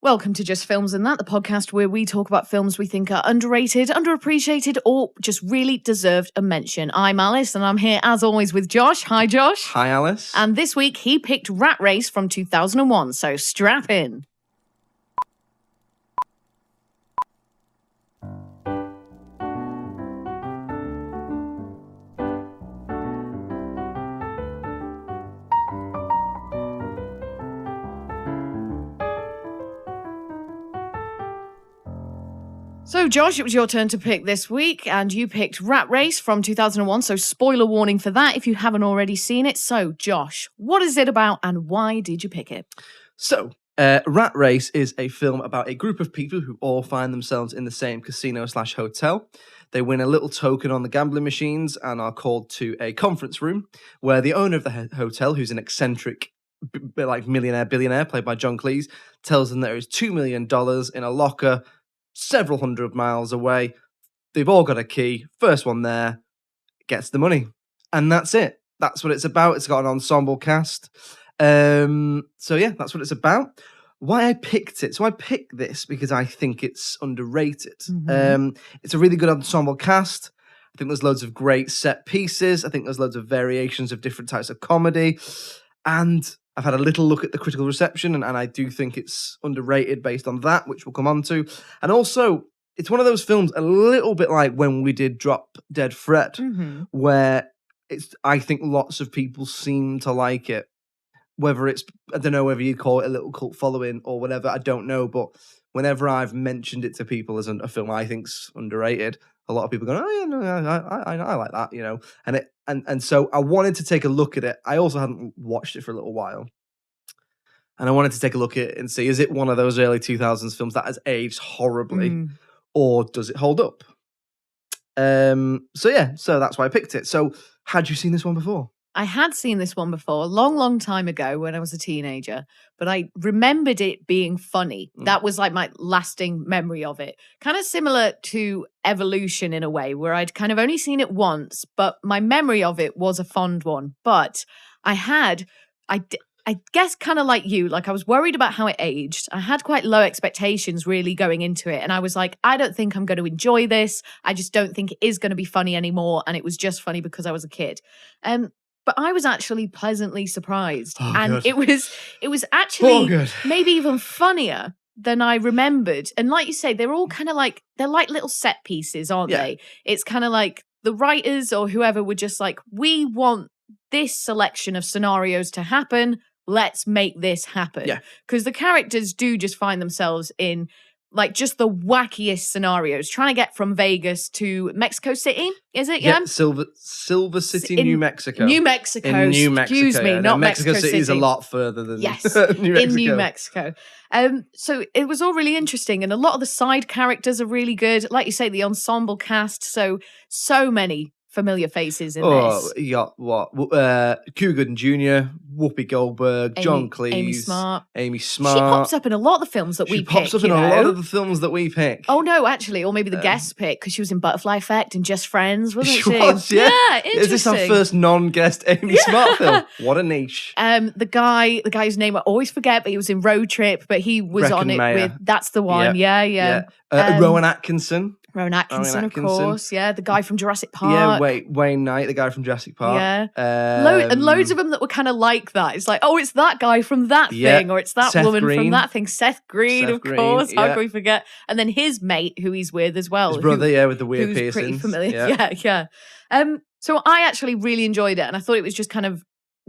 Welcome to Just Films and That, the podcast where we talk about films we think are underrated, underappreciated, or just really deserved a mention. I'm Alice, and I'm here as always with Josh. Hi, Josh. Hi, Alice. And this week he picked Rat Race from 2001, so strap in. So, Josh, it was your turn to pick this week, and you picked Rat Race from 2001, so spoiler warning for that if you haven't already seen it. So, Josh, what is it about, and why did you pick it? So, Rat Race is a film about a group of people who all find themselves in the same casino/hotel. They win a little token on the gambling machines and are called to a conference room where the owner of the hotel, who's an eccentric millionaire, billionaire, played by John Cleese, tells them there is $2 million in a locker several hundred miles away. They've all got a key. First one there gets the money. And that's it. That's what it's about. It's got an ensemble cast. So yeah, that's what it's about. Why I picked it. So I picked this because I think it's underrated. It's a really good ensemble cast. I think there's loads of great set pieces. I think there's loads of variations of different types of comedy. And I've had a little look at the critical reception, and I do think it's underrated based on that, which we'll come on to. And also, it's one of those films a little bit like when we did Drop Dead Fred, where I think lots of people seem to like it. Whether it's, I don't know whether you call it a little cult following or whatever, I don't know. But whenever I've mentioned it to people as a film I think's underrated, a lot of people go, "Oh yeah, no, I like that," you know. And so I wanted to take a look at it. I also hadn't watched it for a little while, and I wanted to take a look at it and see, is it one of those early 2000s films that has aged horribly, or does it hold up? So that's why I picked it. So, had you seen this one before? I had seen this one before a long, long time ago when I was a teenager, but I remembered it being funny. That was like my lasting memory of it. Kind of similar to Evolution in a way, where I'd kind of only seen it once, but my memory of it was a fond one. But I guess kind of like you, like I was worried about how it aged. I had quite low expectations really going into it. And I was like, I don't think I'm going to enjoy this. I just don't think it is going to be funny anymore. And it was just funny because I was a kid. But I was actually pleasantly surprised. And it was actually maybe even funnier than I remembered. And like you say, they're all kind of like, they're like little set pieces, aren't they? It's kind of like the writers or whoever were just like, we want this selection of scenarios to happen. Let's make this happen. Because the characters do just find themselves in like just the wackiest scenarios, trying to get from Vegas to Mexico City, is it? Yeah, Silver City, New Mexico. New Mexico. Excuse me, not Mexico City. Is a lot further than New Mexico. in New Mexico. So it was all really interesting, and a lot of the side characters are really good. Like you say, the ensemble cast. So many familiar faces in this. You got what? Cuba Gooding Jr., Whoopi Goldberg, John Cleese, Amy Smart. She pops up in a lot of the films that we pick. She pops up in a lot of the films that we pick. Oh no, actually, or maybe the guest pick, because she was in Butterfly Effect and Just Friends, wasn't she? She was, yeah. Interesting. Is this our first non-guest Amy Smart film? What a niche. The guy whose name I always forget, but he was in Road Trip, but he was on it with. That's the one. Yeah. Rowan Atkinson. Rowan Atkinson, of course. Yeah, the guy from Jurassic Park. Yeah, Wayne Knight, the guy from Jurassic Park. Yeah. And loads of them that were kind of like that. It's like, oh, it's that guy from that thing, or it's that woman from that thing. Seth Green, of course. How can we forget? And then his mate, who he's with as well. His brother, with the weird piercings. Pretty familiar. Yeah. So I actually really enjoyed it, and I thought it was just kind of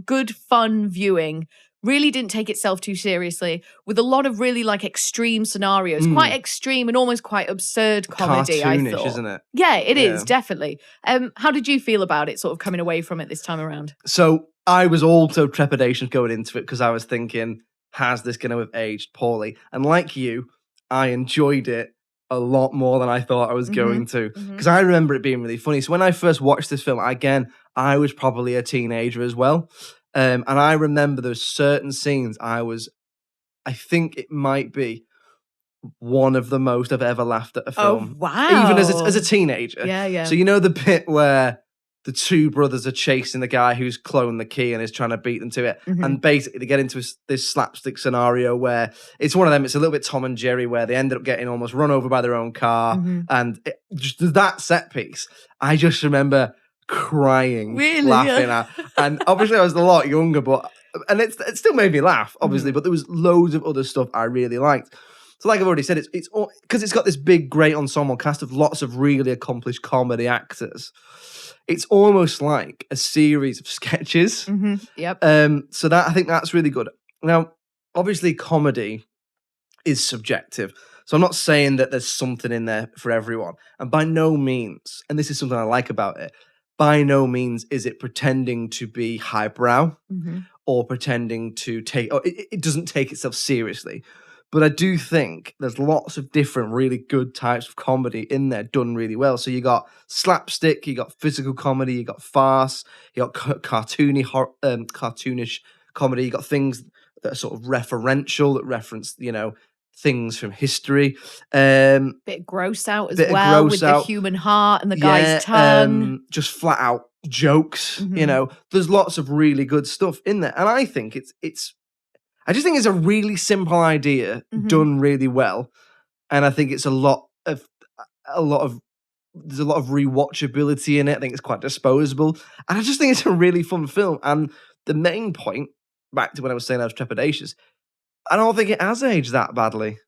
good, fun viewing. Really didn't take itself too seriously, with a lot of really like extreme scenarios, quite extreme and almost quite absurd comedy. Cartoonish, I thought, isn't it? Yeah, it is definitely. How did you feel about it, sort of coming away from it this time around? So I was also trepidation going into it because I was thinking, has this going to have aged poorly? And like you, I enjoyed it a lot more than I thought I was going to, because I remember it being really funny. So when I first watched this film, again, I was probably a teenager as well. And I remember there's certain scenes I think it might be one of the most I've ever laughed at a film. Oh, wow. Even as a teenager. Yeah. So you know the bit where the two brothers are chasing the guy who's cloned the key and is trying to beat them to it. Mhm. And basically they get into this slapstick scenario where it's one of them, it's a little bit Tom and Jerry, where they ended up getting almost run over by their own car. Mhm. And just that set piece, I just remember crying, Really? laughing Yeah. at. And obviously I was a lot younger, and it still made me laugh, obviously, but there was loads of other stuff I really liked. So like I've already said, it's all because it's got this big, great ensemble cast of lots of really accomplished comedy actors. It's almost like a series of sketches. Mhm. Yep. So that I think that's really good. Now, obviously, comedy is subjective. So I'm not saying that there's something in there for everyone. And by no means, and this is something I like about it, by no means is it pretending to be highbrow Mhm. or pretending to take, or it doesn't take itself seriously. But I do think there's lots of different really good types of comedy in there done really well. So you got slapstick, you got physical comedy, you got farce, you got cartoonish comedy, you got things that are sort of referential, that reference, things from history. Bit of gross out as Bit of well, gross with out. the human heart and the guy's tongue. Just flat out jokes. Mhm. There's lots of really good stuff in there, and I think I just think it's a really simple idea Mhm. done really well, and I think it's a lot of there's a lot of rewatchability in it. I think it's quite disposable, and I just think it's a really fun film. And the main point, back to when I was saying I was trepidatious, I don't think it has aged that badly.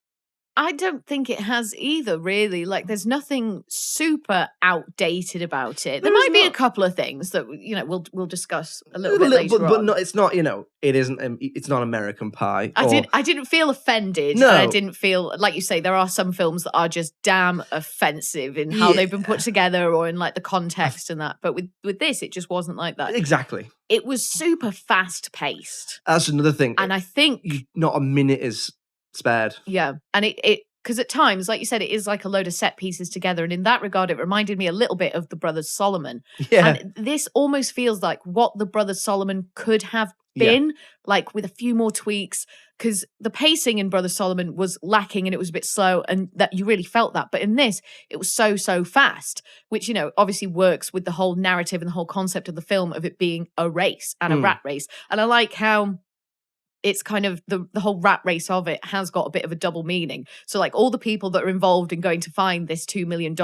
I don't think it has either, really. Like, there's nothing super outdated about it. There There is might be a not. couple of things that we'll discuss a little bit later but on. not. It's not. It isn't. It's not American Pie. I didn't feel offended. No. And I didn't feel, like you say, there are some films that are just damn offensive in how they've been put together or in like the context and that. But with this, it just wasn't like that. Exactly. It was super fast paced. That's another thing. And I think not a minute is spared. Yeah. And it because at times, like you said, it is like a load of set pieces together. And in that regard, it reminded me a little bit of the Brothers Solomon. Yeah. And this almost feels like what the Brothers Solomon could have been, like with a few more tweaks. Because the pacing in Brothers Solomon was lacking and it was a bit slow, and that you really felt that. But in this, it was so fast, which, obviously works with the whole narrative and the whole concept of the film of it being a race and a rat race. And I like how it's kind of the whole rat race of it has got a bit of a double meaning. So like all the people that are involved in going to find this $2 million,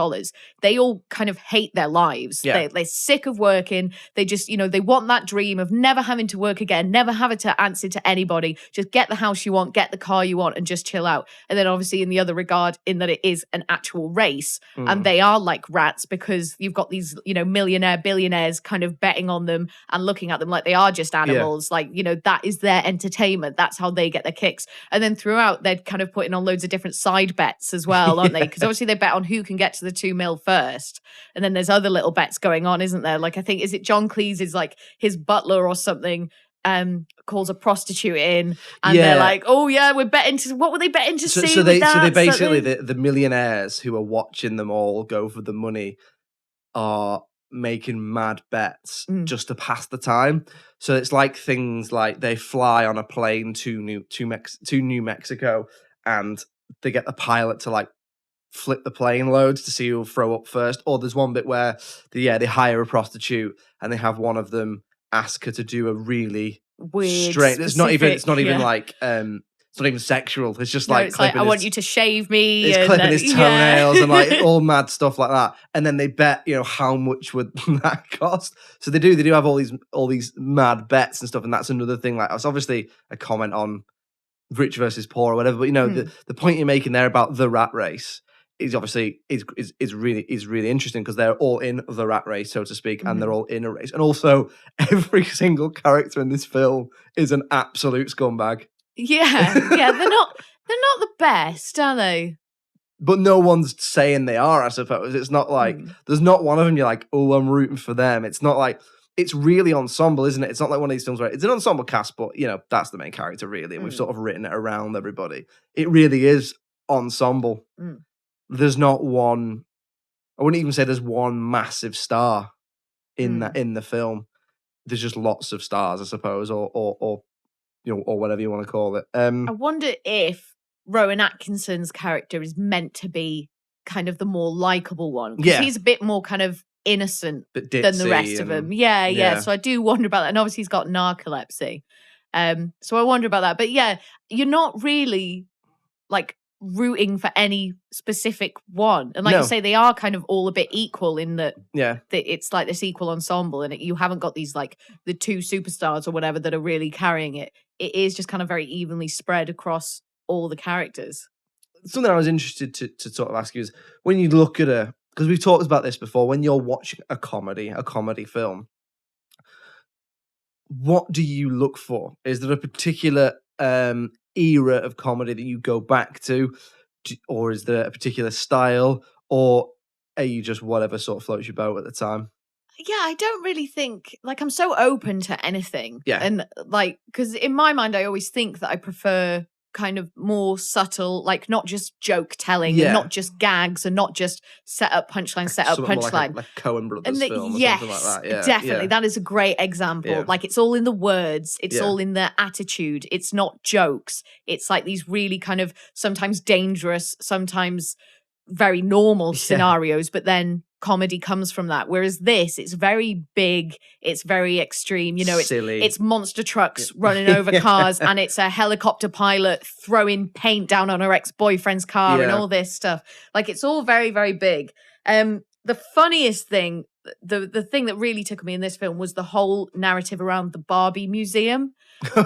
they all kind of hate their lives. Yeah. They're sick of working. They just, they want that dream of never having to work again, never having to answer to anybody, just get the house you want, get the car you want and just chill out. And then obviously in the other regard, in that it is an actual race and they are like rats because you've got these, millionaire, billionaires kind of betting on them and looking at them like they are just animals. Like, that is their entertainment. That's how they get their kicks. And then throughout, they're kind of putting on loads of different side bets as well, aren't they? Because obviously they bet on who can get to the 2 mil first. And then there's other little bets going on, isn't there? Like, I think, is it John Cleese is like his butler or something, calls a prostitute in and they're like, oh yeah, we're betting to, what were they betting to see? So they basically, something? the millionaires who are watching them all go for the money are making mad bets just to pass the time. So it's like things like they fly on a plane to New Mexico and they get the pilot to like flip the plane loads to see who'll throw up first. Or there's one bit where they hire a prostitute and they have one of them ask her to do a really weird, straight. It's not even like it's not even sexual. It's just like, it's like, I want you to shave me. It's and clipping his toenails and like all mad stuff like that. And then they bet, how much would that cost? So they do have all these mad bets and stuff. And that's another thing. Like, it's obviously a comment on rich versus poor or whatever. But the point you're making there about the rat race is obviously is really interesting because they're all in the rat race, so to speak, and they're all in a race. And also, every single character in this film is an absolute scumbag. Yeah, they're not the best, are they? But no one's saying they are, I suppose. It's not like there's not one of them you're like, oh, I'm rooting for them. It's not like, it's really ensemble, isn't it? It's not like one of these films where it's an ensemble cast, but that's the main character really, and we've sort of written it around everybody. It really is ensemble. There's not one. I wouldn't even say there's one massive star in the film. There's just lots of stars, I suppose, or whatever you want to call it. I wonder if Rowan Atkinson's character is meant to be kind of the more likable one. Because he's a bit more kind of innocent Bit than the ditzy rest of them. Yeah. So I do wonder about that. And obviously he's got narcolepsy. So I wonder about that. But yeah, you're not really like rooting for any specific one. And like No. you say, they are kind of all a bit equal in that Yeah. it's like this equal ensemble, and you haven't got these like the two superstars or whatever that are really carrying it. It is just kind of very evenly spread across all the characters. Something I was interested to sort of ask you is when you look at because we've talked about this before, when you're watching a comedy film, what do you look for? Is there a particular era of comedy that you go back to, or is there a particular style, or are you just whatever sort of floats your boat at the time? Yeah, I don't really think like I'm so open to anything. Yeah. And like, because in my mind, I always think that I prefer kind of more subtle, like not just joke telling and not just gags and not just set up punchline, Like Coen Brothers film or something like that. Yeah, definitely. yeah. That is a great example. Yeah. Like it's all in the words. It's Yeah. all in the attitude. It's not jokes. It's like these really kind of sometimes dangerous, sometimes very normal scenarios, but then comedy comes from that. Whereas this, it's very big, it's very extreme, it's silly. It's monster trucks running over cars, and it's a helicopter pilot throwing paint down on her ex-boyfriend's car and all this stuff. Like it's all very, very big. The funniest thing, the thing that really took me in this film was the whole narrative around the Barbie Museum.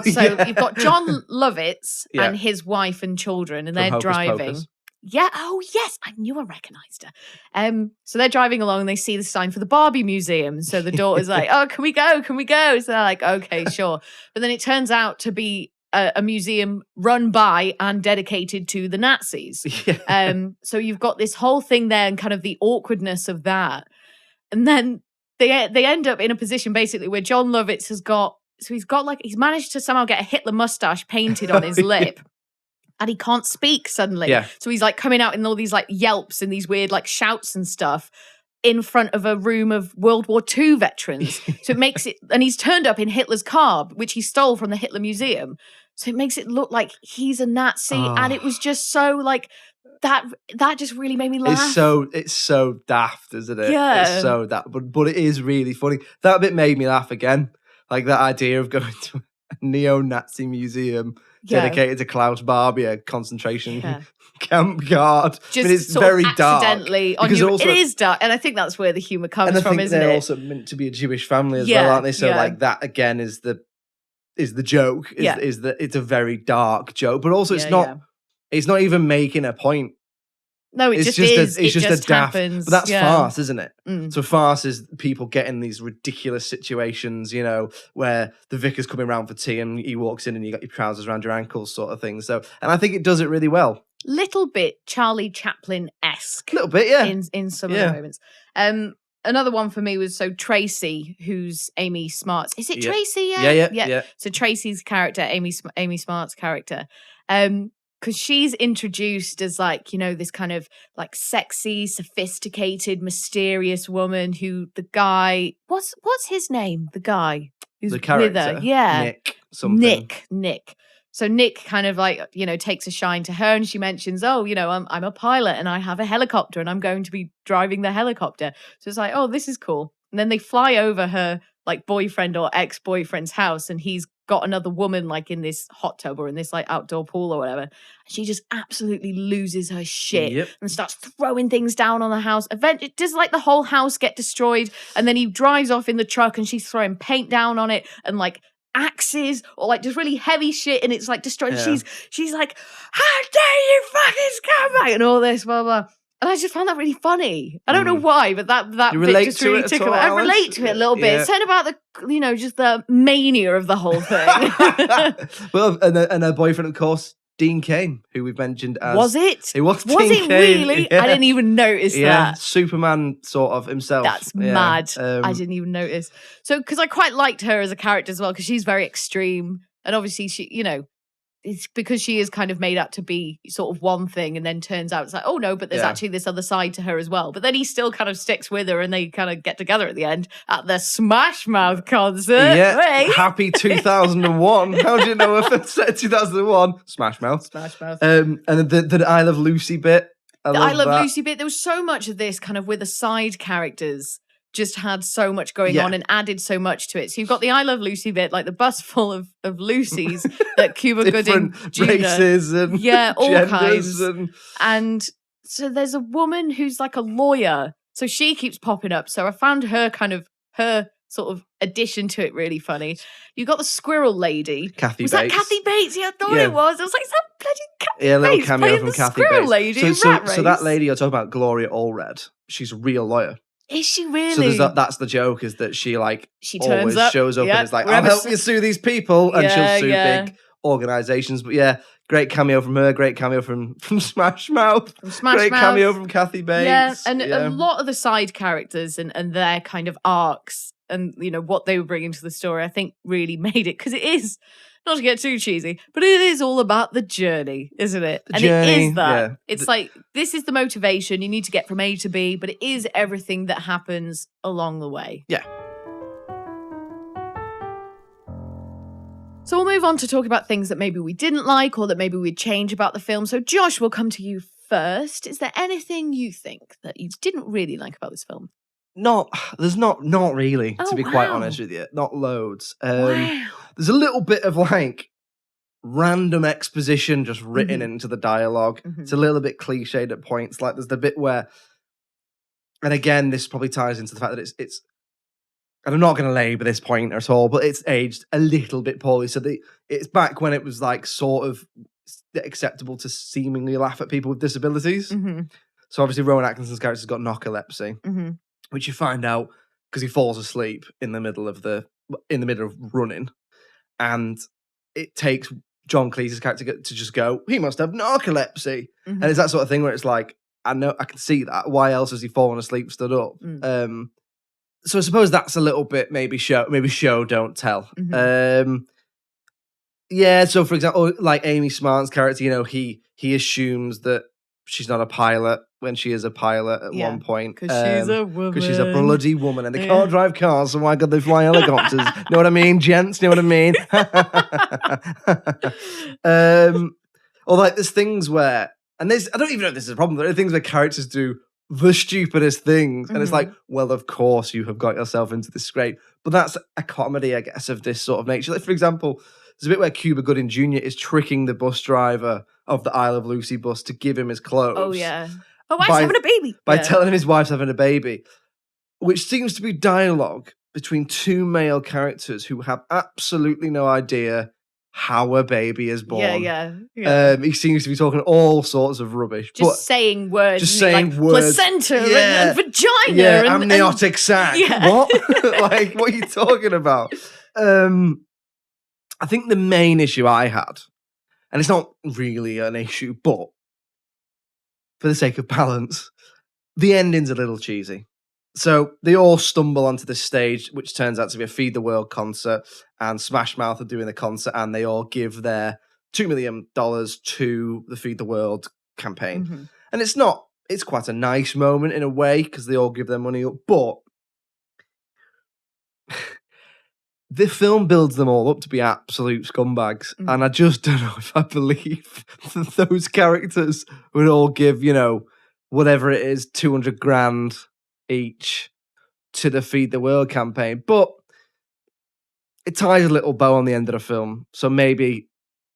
You've got John Lovitz and his wife and children, and From they're Hocus driving. Pocus. Yeah. Oh, yes. I knew I recognized her. So they're driving along and they see the sign for the Barbie Museum. So the daughter's like, oh, can we go? Can we go? So they're like, okay, sure. But then it turns out to be a museum run by and dedicated to the Nazis. So you've got this whole thing there and kind of the awkwardness of that. And then they end up in a position basically where John Lovitz he's managed to somehow get a Hitler mustache painted on his lip. And he can't speak suddenly. Yeah. So he's like coming out in all these like yelps and these weird like shouts and stuff in front of a room of World War II veterans. So it makes it, and he's turned up in Hitler's car, which he stole from the Hitler Museum. So it makes it look like he's a Nazi. And it was just so like, that just really made me laugh. It's so daft, isn't it? Yeah. It's so daft, but it is really funny. That bit made me laugh again. Like that idea of going to a neo-Nazi museum dedicated to Klaus Barbie, a concentration camp guard. Just it's sort very of accidentally dark. it is dark, and I think that's where the humor comes from, isn't it? They're also meant to be a Jewish family as well, aren't they? So like that again is the joke. It's a very dark joke, but also it's not even making a point. No, it's just a daft. Happens. But that's farce, isn't it? So farce is people getting these ridiculous situations, where the vicar's coming around for tea and he walks in and you got your trousers around your ankles, sort of thing. So, and I think it does it really well. Little bit Charlie Chaplin-esque. Little bit, yeah. In some of the moments. Another one for me was Tracy, who's Amy Smart's. Is it Tracy? Yeah. So Tracy's character, Amy Smart's character. Because she's introduced as like, this kind of like sexy, sophisticated, mysterious woman who the guy, what's his name? The guy who's the character, with her. Yeah. Nick something. Nick. So Nick kind of like, takes a shine to her and she mentions, I'm a pilot and I have a helicopter and I'm going to be driving the helicopter. So it's like, oh, this is cool. And then they fly over her like boyfriend or ex-boyfriend's house and he's got another woman like in this hot tub or in this like outdoor pool or whatever. She just absolutely loses her shit and starts throwing things down on the house. Eventually, does like the whole house get destroyed? And then he drives off in the truck and she's throwing paint down on it and like axes or like just really heavy shit and it's like destroyed. Yeah. She's like, how dare you fucking come back and all this blah blah. And I just found that really funny. I don't know why, but that bit just really tickled me. I relate to it a little bit. It's something about the, just the mania of the whole thing. Well, and her boyfriend, of course, Dean Cain, who we've mentioned as... Was it? It was Dean it Cain. really? Yeah. I didn't even notice that. Superman sort of himself. That's mad. I didn't even notice. So, because I quite liked her as a character as well, because she's very extreme. And obviously, she, it's because she is kind of made out to be sort of one thing and then turns out it's like, oh no, but there's actually this other side to her as well. But then he still kind of sticks with her and they kind of get together at the end at the Smash Mouth concert. Yeah. Hey. Happy 2001. How do you know if it's set 2001? Smash Mouth. And the I Love Lucy bit. I Love Lucy bit. There was so much of this kind of with the side characters just had so much going Yeah. on and added so much to it. So you've got the I Love Lucy bit, like the bus full of Lucys that Cuba Gooding Jr. races and all genders kinds. And so there's a woman who's like a lawyer. So she keeps popping up. So I found her sort of addition to it really funny. You got the squirrel lady. Kathy was Bates. that Kathy Bates? Yeah, I thought it was. I was like, is that bloody Kathy Yeah, a little Bates cameo playing from the Kathy squirrel Bates. lady in Rat Race? So that lady you're talking about, Gloria Allred, she's a real lawyer. Is she really? So that's the joke, is that she turns always up, shows up and is like, I'll help you sue these people, and she'll sue big organizations. But yeah, great cameo from her, great cameo from Smash Mouth, great cameo from Kathy Bates. Yeah, and a lot of the side characters and their kind of arcs and, you know, what they were bringing to the story, I think really made it, because it is, not to get too cheesy, but it is all about the journey, isn't it? It is that. Yeah. It's like, this is the motivation. You need to get from A to B, but it is everything that happens along the way. Yeah. So we'll move on to talk about things that maybe we didn't like or that maybe we'd change about the film. So Josh, we'll come to you first. Is there anything you think that you didn't really like about this film? There's not really, to be quite honest with you. Not loads. There's a little bit of like random exposition just written into the dialogue. It's a little bit cliched at points. Like there's the bit where, and again, this probably ties into the fact that it's and I'm not going to labour this point at all, but it's aged a little bit poorly. So it's back when it was like sort of acceptable to seemingly laugh at people with disabilities. So obviously Rowan Atkinson's character's got narcolepsy, which you find out because he falls asleep in the middle of running, and it takes John Cleese's character to just go, he must have narcolepsy, and it's that sort of thing where it's like, I know, I can see that. Why else has he fallen asleep, stood up? So I suppose that's a little bit maybe show don't tell. Yeah. So for example, like Amy Smart's character, you know, he assumes that she's not a pilot when she is a pilot at one point. Because she's a woman. Because she's a bloody woman and they can't drive cars, so why could they fly helicopters? Know what I mean, gents? Know what I mean? Or like there's things where, and I don't even know if this is a problem, there are things where characters do the stupidest things. And it's like, well, of course you have got yourself into this scrape. But that's a comedy, I guess, of this sort of nature. Like, for example, there's a bit where Cuba Gooding Jr. is tricking the bus driver of the Isle of Lucy bus to give him his clothes. Oh, yeah. My wife's having a baby. By telling him his wife's having a baby, which seems to be dialogue between two male characters who have absolutely no idea how a baby is born. Yeah. He seems to be talking all sorts of rubbish. Just saying words. Just saying like words. Placenta and vagina. Yeah, and amniotic sac. Yeah. What? Like, what are you talking about? I think the main issue I had, and it's not really an issue, but for the sake of balance, the ending's a little cheesy. So they all stumble onto this stage, which turns out to be a Feed the World concert, and Smash Mouth are doing the concert, and they all give their $2 million to the Feed the World campaign. And it's quite a nice moment in a way, because they all give their money up, but the film builds them all up to be absolute scumbags. And I just don't know if I believe that those characters would all give, you know, whatever it is, 200 grand each to the Feed the World campaign. But it ties a little bow on the end of the film. So maybe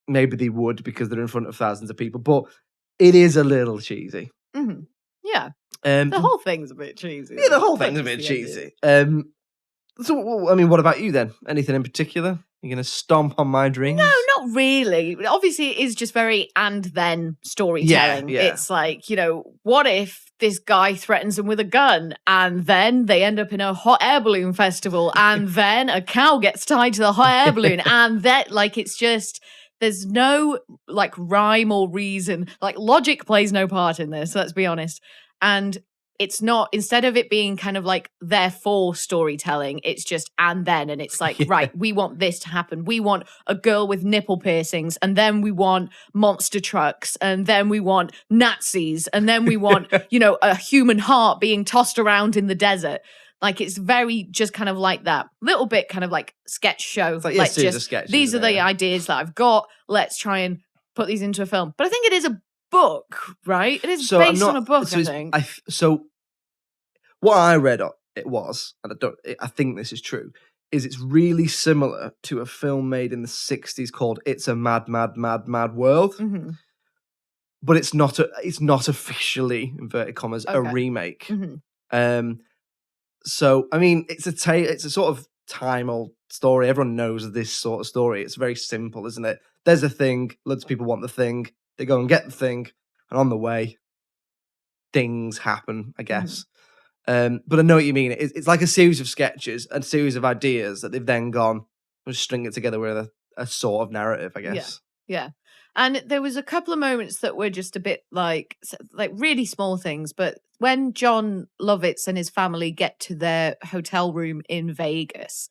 they would, because they're in front of thousands of people. But it is a little cheesy. Yeah. The whole thing's a bit cheesy. Yeah, the whole thing's a bit cheesy. So, I mean, what about you then? Anything in particular? You're going to stomp on my dreams? No, not really. Obviously, it is just very and then storytelling. Yeah. It's like, you know, what if this guy threatens them with a gun and then they end up in a hot air balloon festival and then a cow gets tied to the hot air balloon and that, like, it's just, there's no, like, rhyme or reason. Like, logic plays no part in this, let's be honest. And it's not, instead of it being kind of like therefore storytelling, it's just and then, and it's like, right, we want this to happen. We want a girl with nipple piercings, and then we want monster trucks, and then we want Nazis, and then we want, you know, a human heart being tossed around in the desert. Like, it's very just kind of like that little bit kind of like sketch show. It's like, yes, just, sketches, these are the ideas that I've got. Let's try and put these into a film. But I think it is a book, right? It is based on a book, I think. So what I read it was, and I think this is true, is it's really similar to a film made in the 60s called It's a Mad, Mad, Mad, Mad World. Mm-hmm. But it's not officially, inverted commas, a remake. Mm-hmm. So, I mean, it's a sort of time-old story. Everyone knows this sort of story. It's very simple, isn't it? There's a thing, loads of people want the thing, they go and get the thing, and on the way, things happen, I guess. But I know what you mean. It's like a series of sketches, a series of ideas that they've then gone and string it together with a sort of narrative, I guess. Yeah. And there was a couple of moments that were just a bit like really small things. But when John Lovitz and his family get to their hotel room in Vegas,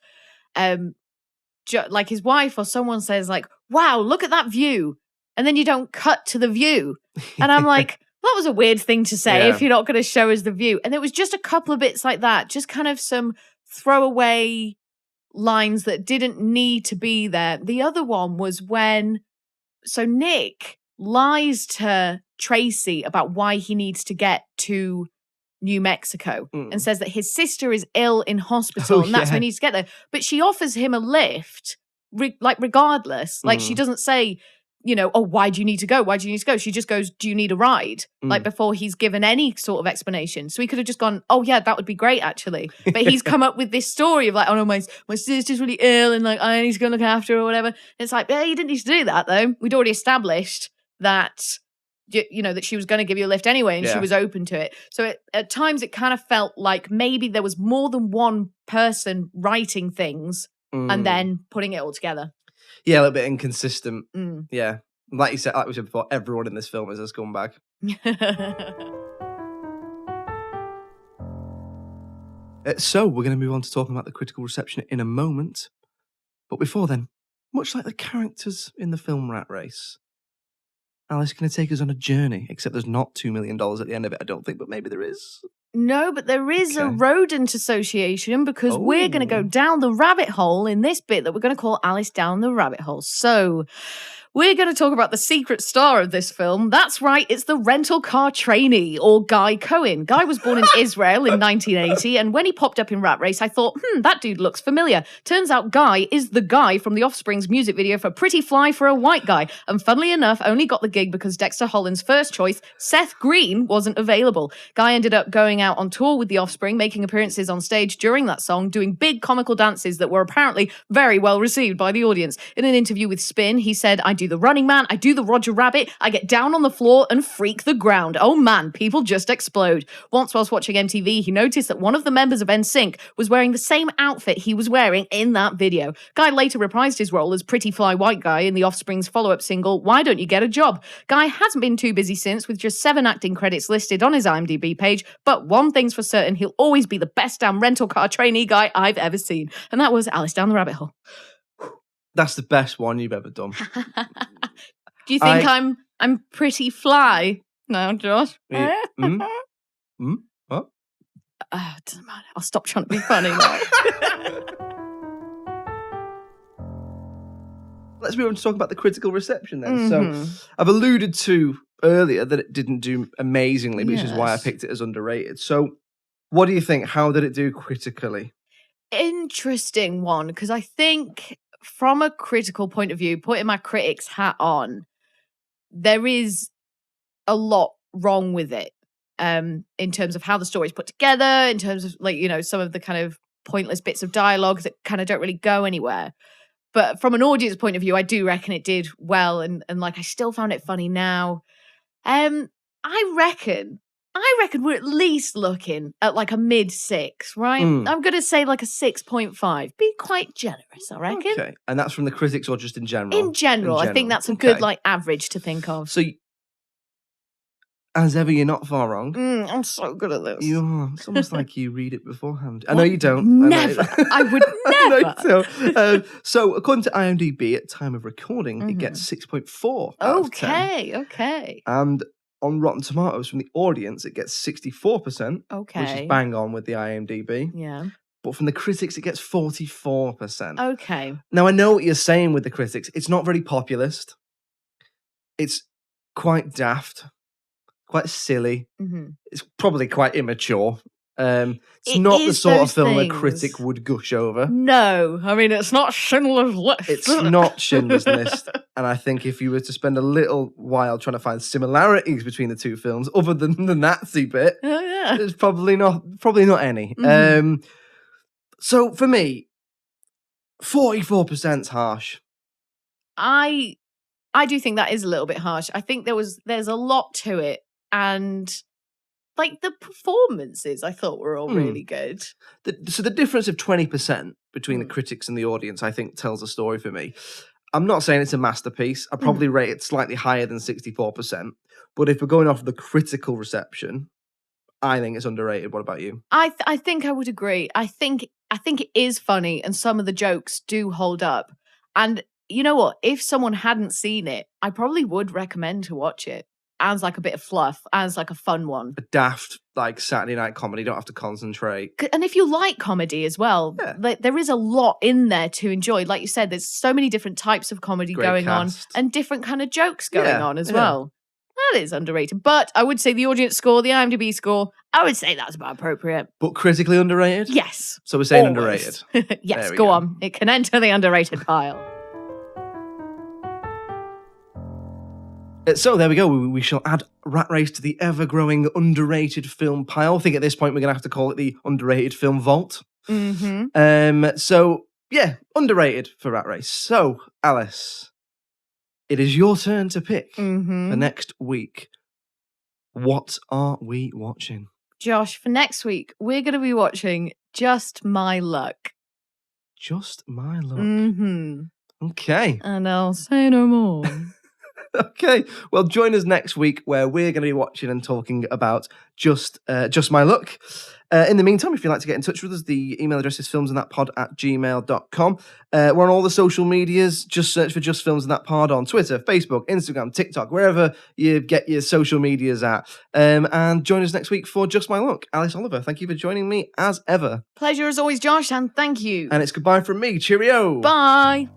like his wife or someone says like, wow, look at that view. And then you don't cut to the view. And I'm like, that was a weird thing to say if you're not going to show us the view. And there was just a couple of bits like that, just kind of some throwaway lines that didn't need to be there. The other one was so Nick lies to Tracy about why he needs to get to New Mexico and says that his sister is ill in hospital and that's why he needs to get there. But she offers him a lift, regardless. Like she doesn't say, oh, why do you need to go? Why do you need to go? She just goes, do you need a ride? Like before he's given any sort of explanation. So he could have just gone, oh yeah, that would be great actually. But he's come up with this story of like, oh no, my sister's really ill and like I need to go look after her or whatever. And it's like, yeah, you didn't need to do that though. We'd already established that, that she was going to give you a lift anyway and she was open to it. So at times it kind of felt like maybe there was more than one person writing things and then putting it all together. Yeah, a little bit inconsistent. Yeah. Like you said, like we said before, everyone in this film is a scumbag. So we're going to move on to talking about the critical reception in a moment. But before then, much like the characters in the film Rat Race, Alice is going to take us on a journey, except there's not $2 million at the end of it, I don't think, but maybe there is. No, but there is a rodent association because we're going to go down the rabbit hole in this bit that we're going to call Alice Down the Rabbit Hole. So we're going to talk about the secret star of this film. That's right, it's the rental car trainee, or Guy Cohen. Guy was born in Israel in 1980, and when he popped up in Rat Race, I thought, that dude looks familiar. Turns out Guy is the guy from The Offspring's music video for Pretty Fly for a White Guy, and funnily enough, only got the gig because Dexter Holland's first choice, Seth Green, wasn't available. Guy ended up going out on tour with The Offspring, making appearances on stage during that song, doing big comical dances that were apparently very well received by the audience. In an interview with Spin, he said, I do the Running Man, I do the Roger Rabbit, I get down on the floor and freak the ground. Oh man, people just explode. Once whilst watching MTV, he noticed that one of the members of NSYNC was wearing the same outfit he was wearing in that video. Guy later reprised his role as Pretty Fly White Guy in The Offspring's follow-up single, Why Don't You Get a Job? Guy hasn't been too busy since, with just 7 acting credits listed on his IMDb page, but one thing's for certain, he'll always be the best damn rental car trainee guy I've ever seen. And that was Alice Down the Rabbit Hole. That's the best one you've ever done. Do you think I'm pretty fly? No, Josh. What? It doesn't matter. I'll stop trying to be funny now. Let's move on to talk about the critical reception then. So I've alluded to earlier that it didn't do amazingly, which is why I picked it as underrated. So what do you think? How did it do critically? Interesting one, because I think from a critical point of view, putting my critic's hat on, there is a lot wrong with it in terms of how the story's put together, in terms of some of the kind of pointless bits of dialogue that kind of don't really go anywhere. But from an audience point of view, I do reckon it did well, and I still found it funny now. I reckon we're at least looking at like a mid-6, right? I'm going to say like a 6.5. Be quite generous, I reckon. Okay, and that's from the critics or just in general? In general. I think that's a good average to think of. So, as ever, you're not far wrong. I'm so good at this. You are. It's almost like you read it beforehand. I know you don't. Never. I would never. I know. So, according to IMDb, at time of recording, it gets 6.4 out of 10. Okay. And on Rotten Tomatoes, from the audience, it gets 64%. Okay. Which is bang on with the IMDb. Yeah. But from the critics, it gets 44%. Okay. Now, I know what you're saying with the critics. It's not very populist. It's quite daft. Quite silly. It's probably quite immature. It's It not the is sort of those film a things. critic would gush over. No, I mean, it's not Schindler's List. It's not Schindler's List. And I think if you were to spend a little while trying to find similarities between the two films, other than the Nazi bit, Oh, yeah. there's probably not any. So for me, 44%'s harsh. I do think that is a little bit harsh. I think there's a lot to it, and like the performances I thought were all really good. So the difference of 20% between the critics and the audience, I think, tells a story for me. I'm not saying it's a masterpiece. I probably rate it slightly higher than 64%. But if we're going off the critical reception, I think it's underrated. What about you? I think I would agree. I think it is funny, and some of the jokes do hold up. And you know what? If someone hadn't seen it, I probably would recommend to watch it. As like a bit of fluff, as like a fun one. A daft, like, Saturday night comedy. You don't have to concentrate. And if you like comedy as well, like, there is a lot in there to enjoy. Like you said, there's so many different types of comedy going on and different kind of jokes going on as well. That is underrated. But I would say the audience score, the IMDb score, I would say that's about appropriate. But critically underrated? Yes. So we're saying underrated. Yes, go on. It can enter the underrated pile. So there we go. We shall add Rat Race to the ever-growing underrated film pile. I think at this point we're going to have to call it the underrated film vault. So, yeah, underrated for Rat Race. So, Alice, it is your turn to pick for next week. What are we watching? Josh, for next week, we're going to be watching Just My Luck. Just My Luck. Okay. And I'll say no more. Okay, well, join us next week where we're going to be watching and talking about Just My Luck. In the meantime, if you'd like to get in touch with us, the email address is filmsandthatpod@gmail.com. We're on all the social medias. Just search for Just Films and That Pod on Twitter, Facebook, Instagram, TikTok, wherever you get your social medias at. And join us next week for Just My Luck. Alice Oliver, thank you for joining me as ever. Pleasure as always, Josh, and thank you. And it's goodbye from me. Cheerio. Bye.